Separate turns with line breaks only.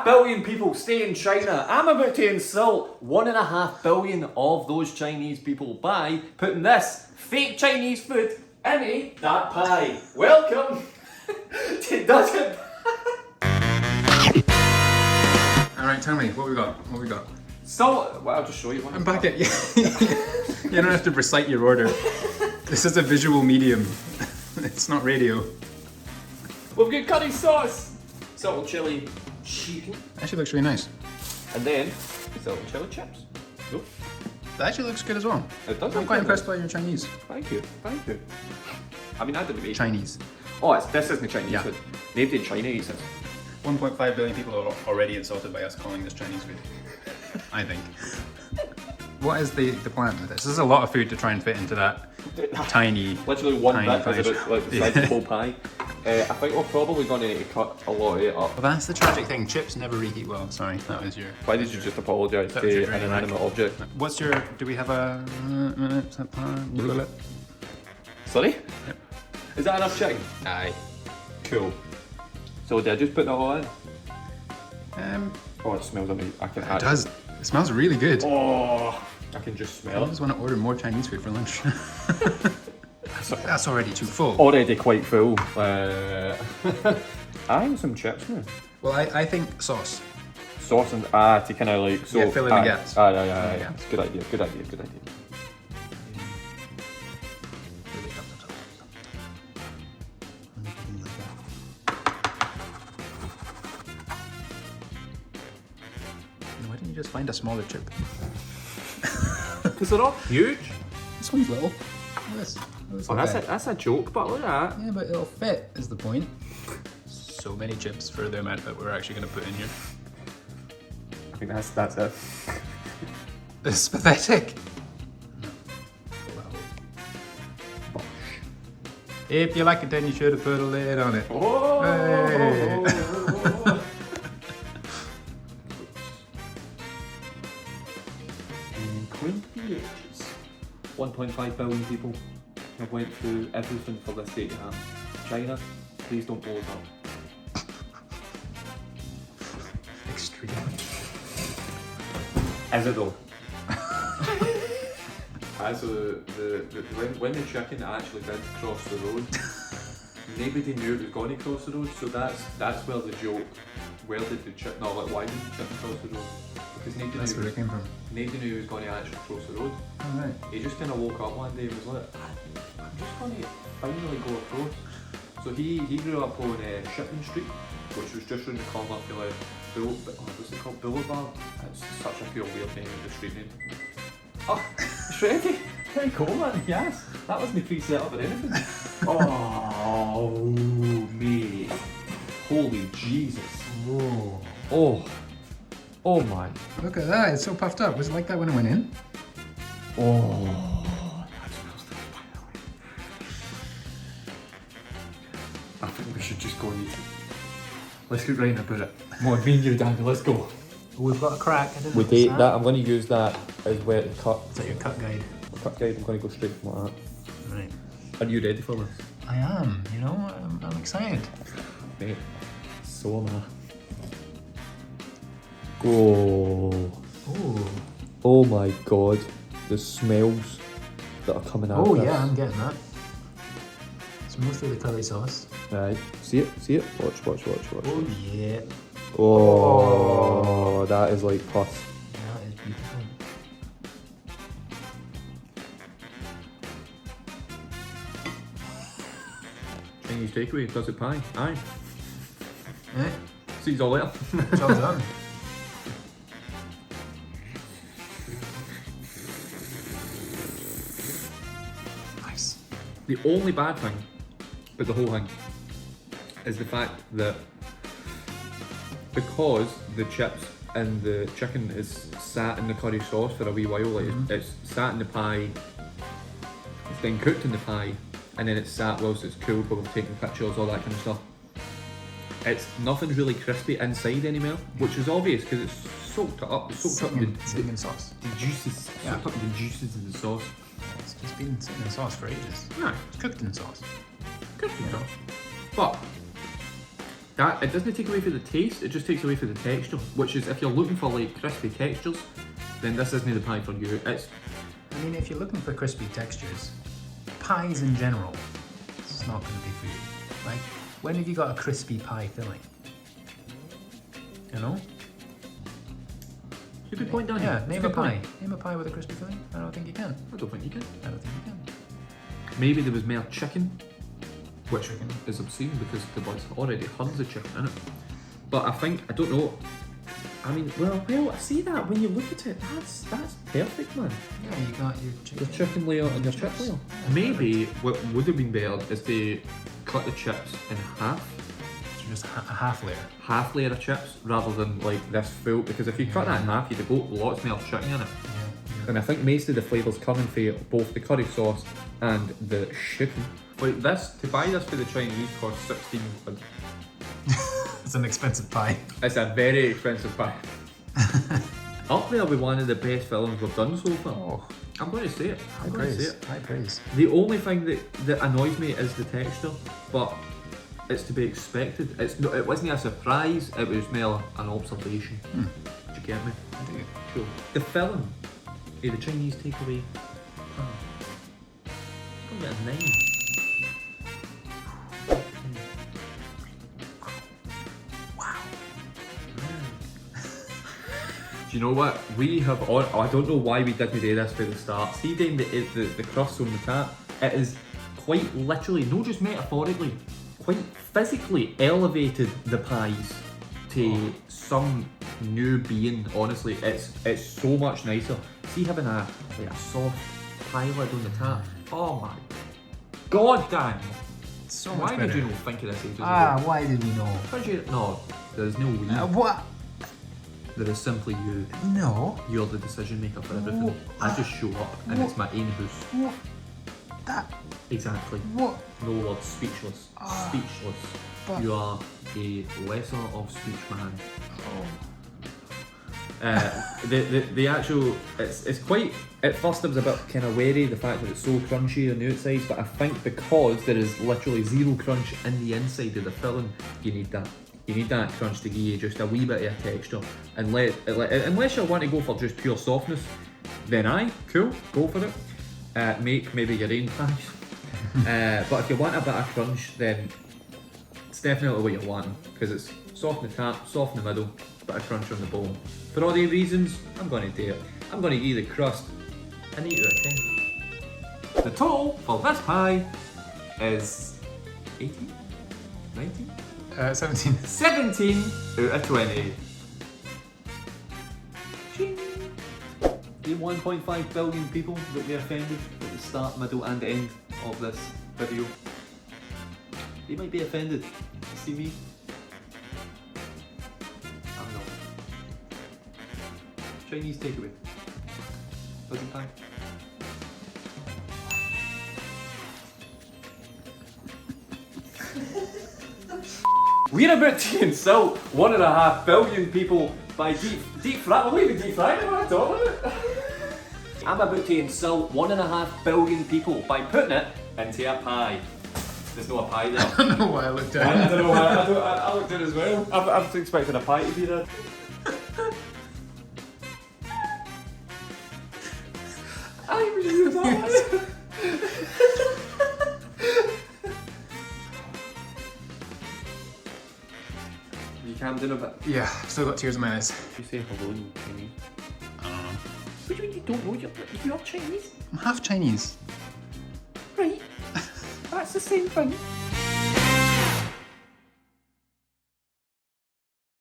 billion people stay in China. I'm about to insult 1.5 billion of those Chinese people by putting this fake Chinese food into that pie. Welcome to Dazza.
Alright, tell me, what we got? What we got?
So, well, I'll just show you one.
I'm back at you. You don't have to recite your order. This is a visual medium. It's not radio.
We've got curry sauce, salt and chili chicken,
Actually looks really nice.
and then salt and chili chips. Nope.
That actually looks good as well.
It does.
I'm quite impressed by your Chinese.
Thank you, thank you. I mean, I didn't make it.
Chinese.
Oh, this isn't Chinese
Yeah.
food. Nobody in China eats this.
1.5 billion people are already insulted by us calling this Chinese food. I think. What is the plan with this? This is a lot of food to try and fit into that tiny.
Literally one
tiny
bit
pie.
is about like the size of the whole pie. I think we're probably going to need to cut a lot of it up.
Well, that's the tragic thing. Chips never reheat well. Sorry, that was your.
Why did you just apologise
That was
to
your
an
dream,
inanimate object?
What's your? Do we have a?
Sorry?
Yep.
Is that enough chicken?
Aye.
Cool. So did I just put that all in?
Um,
Oh, it smells amazing. I can
it does. It smells really good.
Oh, I can just
I
smell it.
just want to order more Chinese food for lunch. That's already too full.
Already quite full. I have some chips now.
Well, I think sauce.
Sauce and to kind of like so.
Yeah, fill in the gaps.
Yeah.
gaps.
Good idea. Good idea. Good idea.
Why didn't you just find a smaller chip?
Because they're all huge.
This one's little. This.
Oh, that's a joke, but look at that.
Yeah, but it'll fit, is the point. So many chips for the amount that we're actually going to put in here.
I think that's it.
This is pathetic. If you like it, then you should have put a lid on it.
Oh.
Hey.
Clean the edges. 1.5 billion people have went through everything for this day to happen. China, please don't blow us up.
Extreme.
Is it though? As when the chicken actually did cross the road, nobody knew it was going to cross the road, so that's where the joke, where did the chicken, no, like why did the chicken cross the road? Because
That's where it came from.
nobody knew he was going to actually cross the road.
Alright.
He just kind of woke up one day and was like, I'm just going to finally go across. So he grew up on Shipping Street, which was just around the corner for like, what's it called, Boulevard? It's such a cool weird name, the street name. Oh, Shreddy! Very cool, man, yes. That wasn't pre-set up or anything. Oh, me. Holy Jesus.
Whoa.
Oh my.
Look at that, it's so puffed up. Was it like that when it went in?
Oh. That smells nice, by the way. I think we should just go and eat it. Let's get right about it. Come on, me and you, Danny, let's go.
We've got a crack. I didn't
We
notice
date that. I'm going to use that as where to cut.
Is that your cut guide?
Cut guide. I'm going to go straight from like that.
Right.
Are you ready for this?
I am, you know, I'm excited.
Mate, so am I. Oh.
Oh.
Oh my god. The smells that are coming out
Oh
of this.
yeah, I'm getting that. It's mostly the curry sauce.
Right. See it? See it? Watch.
Oh yeah.
Oh, that is like pus.
That is beautiful.
Chinese takeaway, does it pie? Aye.
Eh?
See you all later.
It's all done. Nice.
The only bad thing with the whole thing is the fact that because the chips and the chicken is sat in the curry sauce for a wee while, like it's sat in the pie, it's then cooked in the pie, and then it's sat whilst it's cooled while we're taking pictures, all that kind of stuff. It's nothing's really crispy inside anymore, which is obvious because it's soaked up. It's soaked up
Sitting in sauce.
the juices,
Yeah.
soaked up the juices in the sauce.
It's just been sitting in sauce for ages.
No,
It's cooked in sauce.
cooked in sauce. But That it doesn't take away from the taste, it just takes away from the texture. Which is, if you're looking for like crispy textures, then this isn't the pie for you. It's.
I mean, if you're looking for crispy textures, pies in general, it's not going to be for you. Like, when have you got a crispy pie filling? You know?
You could point down
Yeah,
here.
name a pie. Name a pie with a crispy filling. I don't think you can.
I don't think you can.
I don't think you can.
Maybe there was more chicken, which
Chicken.
is obscene because there was already tons of chicken in it. But I think, I don't know. I mean, well, I see that when you look at it, that's perfect, man.
Yeah, you got your chicken.
The chicken layer and your chip layer. Maybe what would have been better is to cut the chips in half.
So just a half layer.
Half layer of chips rather than like this full, because if you cut that in half, you'd have got lots more chicken in it.
Yeah.
And I think most of the flavours coming for both the curry sauce and the chicken. Like this, to buy this for the Chinese costs 16 quid.
It's an expensive pie.
It's a very expensive pie. Up there with one of the best films we've done so far.
Oh,
I'm going to say it. I'm
high
going to
praise.
say it.
High praise.
The only thing that annoys me is the texture, but it's to be expected. It wasn't a surprise, it was more an observation. Do you get me?
I do.
Cool. The film, the Chinese takeaway pie. I'm going to get a 9. Do you know what? We have on. I don't know why we didn't do this for the start. See, down the crust on the top, it is quite literally, not just metaphorically, quite physically elevated the pies to some new being. Honestly, it's so much nicer. See, having a soft pie lid on the top. Oh my god, Dan!
So
Why
much
did
better.
you not think of this ages ago?
Why did we know?
How did you? No, there's no we.
What?
There is simply you.
No.
You're the decision maker for everything. I just show up and it's my own house.
What? That.
Exactly.
What?
No words, speechless. Speechless.
but-
You are a lesser of speech man.
Oh.
The actual, it's quite, at first I was a bit kind of wary, the fact that it's so crunchy on the outside, but I think because there is literally zero crunch in the inside of the filling, you need that. You need that crunch to give you just a wee bit of a texture. And unless you want to go for just pure softness, then cool, go for it. Make maybe your own pies. But if you want a bit of crunch, then it's definitely what you're wanting, because it's soft in the top, soft in the middle, bit of crunch on the bottom. For all these reasons, I'm going to do it. I'm going to give the crust an 8 out of 10. The total for this pie is 18? 19?
17.
17 out of 20. Ching. The 1.5 billion people that we offended at the start, middle and end of this video. They might be offended. See me? I'm not. Chinese takeaway. Doesn't time. We're about to insult 1.5 billion people by deep fry. We'll leave it deep fried when I talk about it. I'm about to insult 1.5 billion people by putting it into a pie. There's no a pie there.
I don't know why I looked at
I
it.
don't know why. I looked at it as well. I was expecting a pie to be there. I was just that. You calm down a bit.
Yeah, still got tears in my eyes.
You say hello in Chinese.
I don't know.
What do you mean you don't know? You're Chinese?
I'm half Chinese.
Right. That's the same thing.